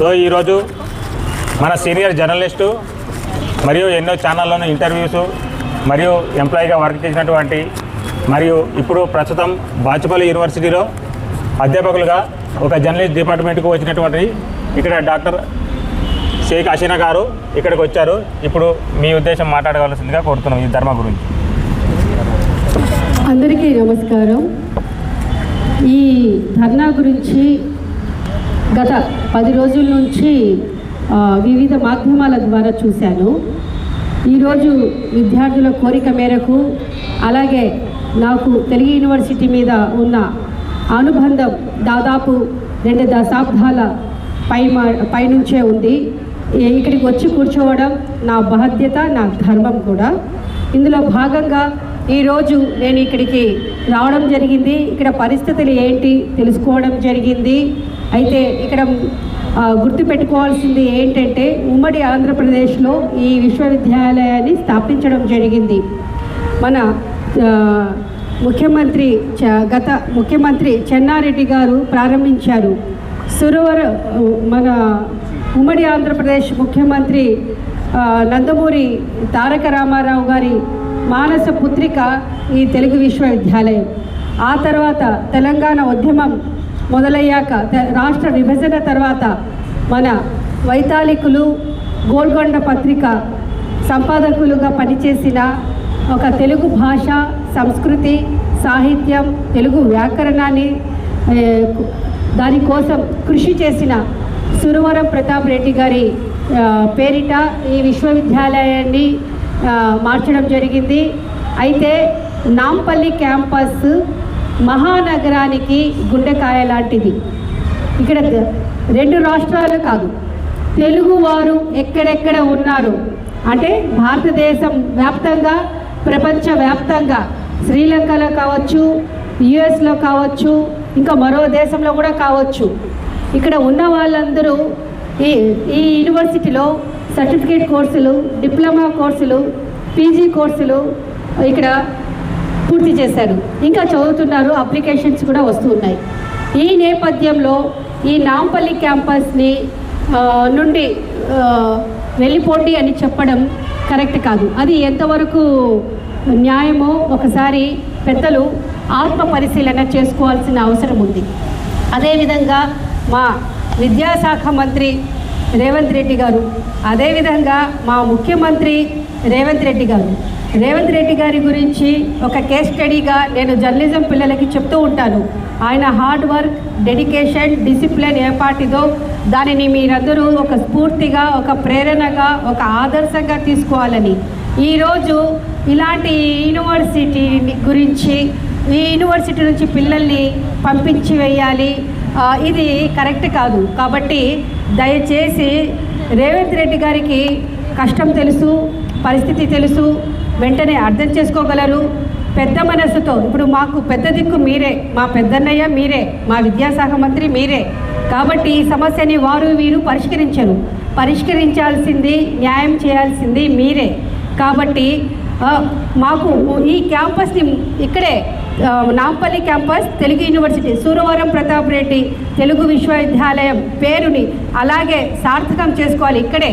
So ఈరోజు మన senior journalist మరియు ఎన్నో ఛానల్లోనూ ఇంటర్వ్యూస్ మరియు ఎంప్లాయీగా వర్క్ చేసినటువంటి మరియు ఇప్పుడు ప్రస్తుతం బాచుపల్లి యూనివర్సిటీలో అధ్యాపకులుగా ఒక జర్నలిస్ట్ డిపార్ట్మెంట్కు వచ్చినటువంటి ఇక్కడ డాక్టర్ షేక్ హసీనా గారు ఇక్కడికి వచ్చారు. ఇప్పుడు మీ ఉద్దేశం మాట్లాడవలసిందిగా కోరుతున్నాం ఈ ధర్మ గురించి. అందరికీ నమస్కారం. ఈ ధర్నా గురించి గత 10 రోజుల నుంచి వివిధ మాధ్యమాల ద్వారా చూశాను. ఈరోజు విద్యార్థుల కోరిక మేరకు అలాగే నాకు తెలుగు యూనివర్సిటీ మీద ఉన్న అనుబంధం దాదాపు 2 దశాబ్దాల పైనుంచే ఉంది. ఇక్కడికి వచ్చి కూర్చోవడం నా బాధ్యత, నా ధర్మం కూడా. ఇందులో భాగంగా ఈరోజు నేను ఇక్కడికి రావడం జరిగింది. ఇక్కడ పరిస్థితులు ఏంటి తెలుసుకోవడం జరిగింది. అయితే ఇక్కడ గుర్తుపెట్టుకోవాల్సింది ఏంటంటే ఉమ్మడి ఆంధ్రప్రదేశ్లో ఈ విశ్వవిద్యాలయాన్ని స్థాపించడం జరిగింది. మన గత ముఖ్యమంత్రి చెన్నారెడ్డి గారు ప్రారంభించారు. మన ఉమ్మడి ఆంధ్రప్రదేశ్ ముఖ్యమంత్రి నందమూరి తారక రామారావు గారి మానస పుత్రిక ఈ తెలుగు విశ్వవిద్యాలయం. ఆ తర్వాత తెలంగాణ ఉద్యమం మొదలయ్యాక రాష్ట్ర విభజన తర్వాత మన వైతాళికులు గోల్కొండ పత్రిక సంపాదకులుగా పనిచేసిన ఒక తెలుగు భాష, సంస్కృతి, సాహిత్యం, తెలుగు వ్యాకరణాన్ని దానికోసం కృషి చేసిన సురవరం ప్రతాప్ రెడ్డి గారి పేరిట ఈ విశ్వవిద్యాలయాన్ని మార్చడం జరిగింది. అయితే నాంపల్లి క్యాంపస్ మహానగరానికి గుండెకాయ లాంటిది. ఇక్కడ 2 రాష్ట్రాలు కాదు, తెలుగువారు ఎక్కడెక్కడ ఉన్నారు అంటే భారతదేశం వ్యాప్తంగా, ప్రపంచ వ్యాప్తంగా, శ్రీలంకలో కావచ్చు, యుఎస్లో కావచ్చు, ఇంకా మరో దేశంలో కూడా కావచ్చు, ఇక్కడ ఉన్న వాళ్ళందరూ ఈ యూనివర్సిటీలో సర్టిఫికేట్ కోర్సులు, డిప్లొమా కోర్సులు, పీజీ కోర్సులు ఇక్కడ పూర్తి చేశారు. ఇంకా చదువుతున్నారు, అప్లికేషన్స్ కూడా వస్తున్నాయి. ఈ నేపథ్యంలో ఈ నాంపల్లి క్యాంపస్ని నుండి వెళ్ళిపోండి అని చెప్పడం కరెక్ట్ కాదు. అది ఎంతవరకు న్యాయమో ఒకసారి పెద్దలు ఆత్మ పరిశీలన చేసుకోవాల్సిన అవసరం ఉంది. అదేవిధంగా మా విద్యాశాఖ మంత్రి రేవంత్ రెడ్డి గారు, అదేవిధంగా మా ముఖ్యమంత్రి రేవంత్ రెడ్డి గారి గురించి ఒక కేస్ స్టడీగా నేను జర్నలిజం పిల్లలకి చెప్తూ ఉంటాను. ఆయన హార్డ్ వర్క్, డెడికేషన్, డిసిప్లిన్ ఏ పాటిదో దానిని మీరందరూ ఒక స్ఫూర్తిగా, ఒక ప్రేరణగా, ఒక ఆదర్శంగా తీసుకోవాలని. ఈరోజు ఇలాంటి యూనివర్సిటీ గురించి, ఈ యూనివర్సిటీ నుంచి పిల్లల్ని పంపించి వేయాలి, ఇది కరెక్ట్ కాదు. కాబట్టి దయచేసి రేవంత్ రెడ్డి గారికి కష్టం తెలుసు, పరిస్థితి తెలుసు, వెంటనే అర్థం చేసుకోగలరు. పెద్ద మనసుతో ఇప్పుడు మాకు పెద్ద దిక్కు మీరే, మా పెద్దన్నయ్య మీరే, మా విద్యాశాఖ మంత్రి మీరే. కాబట్టి ఈ సమస్యని వారు వీరు పరిష్కరించాల్సింది, న్యాయం చేయాల్సింది మీరే. కాబట్టి మాకు ఈ క్యాంపస్ని ఇక్కడే నాంపల్లి క్యాంపస్ తెలుగు యూనివర్సిటీ సూరవరం ప్రతాప్ రెడ్డి తెలుగు విశ్వవిద్యాలయం పేరుని అలాగే సార్థకం చేసుకోవాలి. ఇక్కడే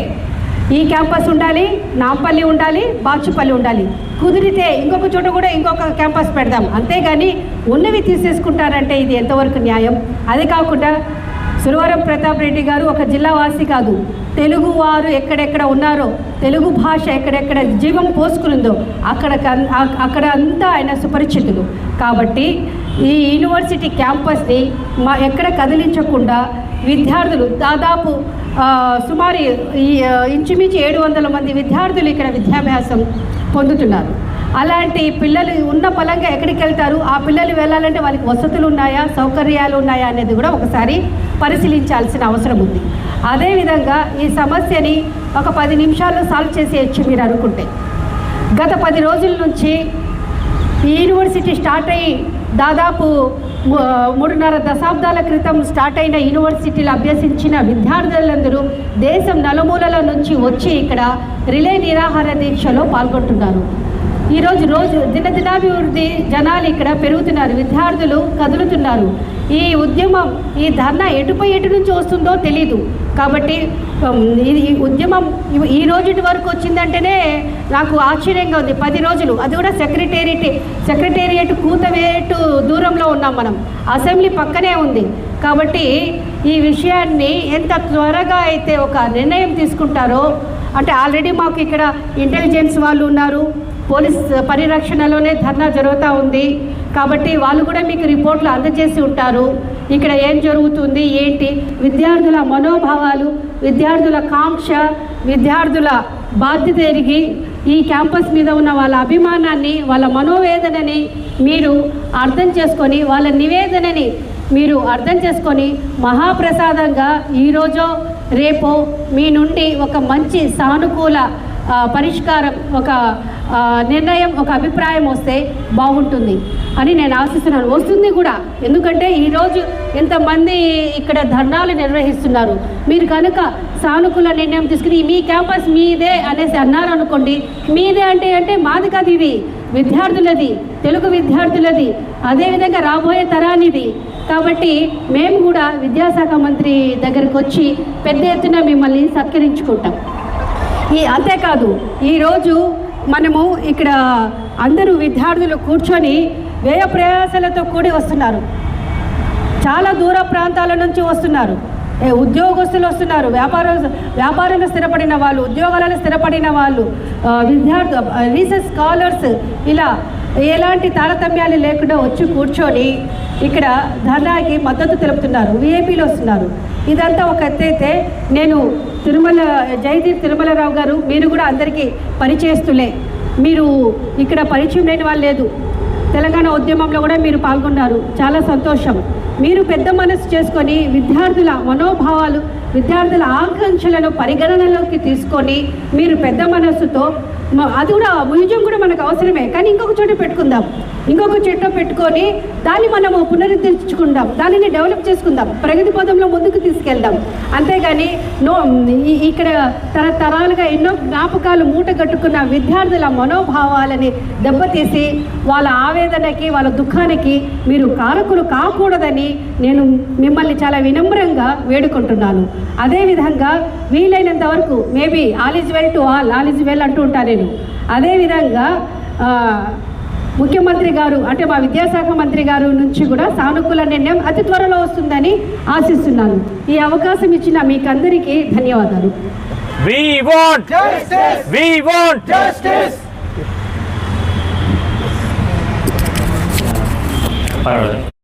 ఈ క్యాంపస్ ఉండాలి, నాంపల్లి ఉండాలి, బాచుపల్లి ఉండాలి. కుదిరితే ఇంకొక చోట కూడా ఇంకొక క్యాంపస్ పెడదాం. అంతేగాని ఉన్నవి తీసేసుకుంటారంటే ఇది ఎంతవరకు న్యాయం? అది కాకుండా సురవరం ప్రతాప్ రెడ్డి గారు ఒక జిల్లావాసి కాదు, తెలుగు వారు ఎక్కడెక్కడ ఉన్నారో, తెలుగు భాష ఎక్కడెక్కడ జీవం పోసుకునిందో అక్కడ అంతా ఆయన సుపరిచితులు. కాబట్టి ఈ యూనివర్సిటీ క్యాంపస్ని ఎక్కడ కదిలించకుండా విద్యార్థులు దాదాపు సుమారు ఇంచుమించు 700 మంది విద్యార్థులు ఇక్కడ విద్యాభ్యాసం పొందుతున్నారు. అలాంటి పిల్లలు ఉన్న పలంగా ఎక్కడికి వెళ్తారు? ఆ పిల్లలు వెళ్ళాలంటే వాళ్ళకి వసతులు ఉన్నాయా, సౌకర్యాలు ఉన్నాయా అనేది కూడా ఒకసారి పరిశీలించాల్సిన అవసరం ఉంది. అదేవిధంగా ఈ సమస్యని ఒక 10 నిమిషాల్లో సాల్వ్ చేసేయచ్చు మీరు అనుకుంటే. గత 10 రోజుల నుంచి ఈ యూనివర్సిటీ స్టార్ట్ అయ్యి దాదాపు 3.5 దశాబ్దాల క్రితం స్టార్ట్ అయిన యూనివర్సిటీలో అభ్యసించిన విద్యార్థులందరూ దేశం నలుమూలల నుంచి వచ్చి ఇక్కడ రిలే నిరాహార దీక్షలో పాల్గొంటున్నారు. రోజు దినదినాభివృద్ధి జనాలు ఇక్కడ పెరుగుతున్నారు, విద్యార్థులు కదులుతున్నారు. ఈ ఉద్యమం, ఈ ధర్నా ఎటు నుంచి వస్తుందో తెలీదు. కాబట్టి ఈ ఉద్యమం ఈ రోజు వరకు వచ్చిందంటేనే నాకు ఆశ్చర్యంగా ఉంది. 10 రోజులు, అది కూడా సెక్రటేరియట్ కూతవేటు దూరంలో ఉన్నాం మనం, అసెంబ్లీ పక్కనే ఉంది. కాబట్టి ఈ విషయాన్ని ఎంత త్వరగా అయితే ఒక నిర్ణయం తీసుకుంటారో, అంటే ఆల్రెడీ మాకు ఇక్కడ ఇంటెలిజెన్స్ వాళ్ళు ఉన్నారు, పోలీస్ పరిరక్షణలోనే ధర్నా జరుగుతూ ఉంది. కాబట్టి వాళ్ళు కూడా మీకు రిపోర్ట్లు అందజేసి ఉంటారు, ఇక్కడ ఏం జరుగుతుంది ఏంటి, విద్యార్థుల మనోభావాలు, విద్యార్థుల కాంక్ష, విద్యార్థుల బాధ్యత ఎరిగి ఈ క్యాంపస్ మీద ఉన్న వాళ్ళ అభిమానాన్ని, వాళ్ళ మనోవేదనని మీరు అర్థం చేసుకొని, వాళ్ళ నివేదనని మీరు అర్థం చేసుకొని మహాప్రసాదంగా ఈరోజో రేపో మీ నుండి ఒక మంచి సానుకూల పరిష్కారం, ఒక నిర్ణయం, ఒక అభిప్రాయం వస్తే బాగుంటుంది అని నేను ఆశిస్తున్నాను. వస్తుంది కూడా, ఎందుకంటే ఈరోజు ఎంతమంది ఇక్కడ ధర్నాలు నిర్వహిస్తున్నారు. మీరు కనుక సానుకూల నిర్ణయం తీసుకుని మీ క్యాంపస్ మీదే అనేసి అన్నారు అనుకోండి, మీదే అంటే మాది కాదు, ఇది విద్యార్థులది, తెలుగు విద్యార్థులది, అదేవిధంగా రాబోయే తరానిది. కాబట్టి మేము కూడా విద్యాశాఖ మంత్రి దగ్గరకు వచ్చి పెద్ద ఎత్తున మిమ్మల్ని సత్కరించుకుంటాం. అంతేకాదు, ఈరోజు మనము ఇక్కడ అందరూ విద్యార్థులు కూర్చొని వ్యయ ప్రయాసాలతో కూడి వస్తున్నారు, చాలా దూర ప్రాంతాల నుంచి వస్తున్నారు, ఉద్యోగస్తులు వస్తున్నారు, వ్యాపారంలో స్థిరపడిన వాళ్ళు, ఉద్యోగాలలో స్థిరపడిన వాళ్ళు, రీసెర్చ్ స్కాలర్స్, ఇలా ఎలాంటి తారతమ్యాలు లేకుండా వచ్చి కూర్చొని ఇక్కడ ధర్నాకి మద్దతు తెలుపుతున్నారు, విఐపీలు వస్తున్నారు. ఇదంతా ఒక ఎత్తైతే, నేను జయదీప్ తిరుమలరావు గారు, మీరు కూడా అందరికీ పరిచయస్తులే, మీరు ఇక్కడ పరిచయం లేని వాళ్ళు లేదు. తెలంగాణ ఉద్యమంలో కూడా మీరు పాల్గొన్నారు, చాలా సంతోషం. మీరు పెద్ద మనసు చేసుకొని విద్యార్థుల మనోభావాలు, విద్యార్థుల ఆకాంక్షలను పరిగణనలోకి తీసుకొని మీరు పెద్ద మనస్సుతో, అది కూడా మ్యూజియం కూడా మనకు అవసరమే, కానీ ఇంకొక చోట పెట్టుకుందాం, ఇంకొక చెట్టు పెట్టుకొని దాన్ని మనము పునరుద్ధరించుకుందాం, దానిని డెవలప్ చేసుకుందాం, ప్రగతి పదంలో ముందుకు తీసుకెళ్దాం. అంతేగాని ఇక్కడ తరతరాలుగా ఎన్నో జ్ఞాపకాలు మూటగట్టుకున్న విద్యార్థుల మనోభావాలని దెబ్బతీసి వాళ్ళ ఆవేదనకి, వాళ్ళ దుఃఖానికి మీరు కారకులు కాకూడదని నేను మిమ్మల్ని చాలా వినమ్రంగా వేడుకుంటున్నాను. అదేవిధంగా వీలైనంత వరకు, maybe all is well to all, all is well అంటూ ఉంటాను నేను. అదేవిధంగా ముఖ్యమంత్రి గారు, అంటే మా విద్యాశాఖ మంత్రి గారు నుంచి కూడా సానుకూల నిర్ణయం అతి త్వరలో వస్తుందని ఆశిస్తున్నాను. ఈ అవకాశం ఇచ్చిన మీకందరికీ ధన్యవాదాలు. We want justice. We want justice. పర్వాలేదు.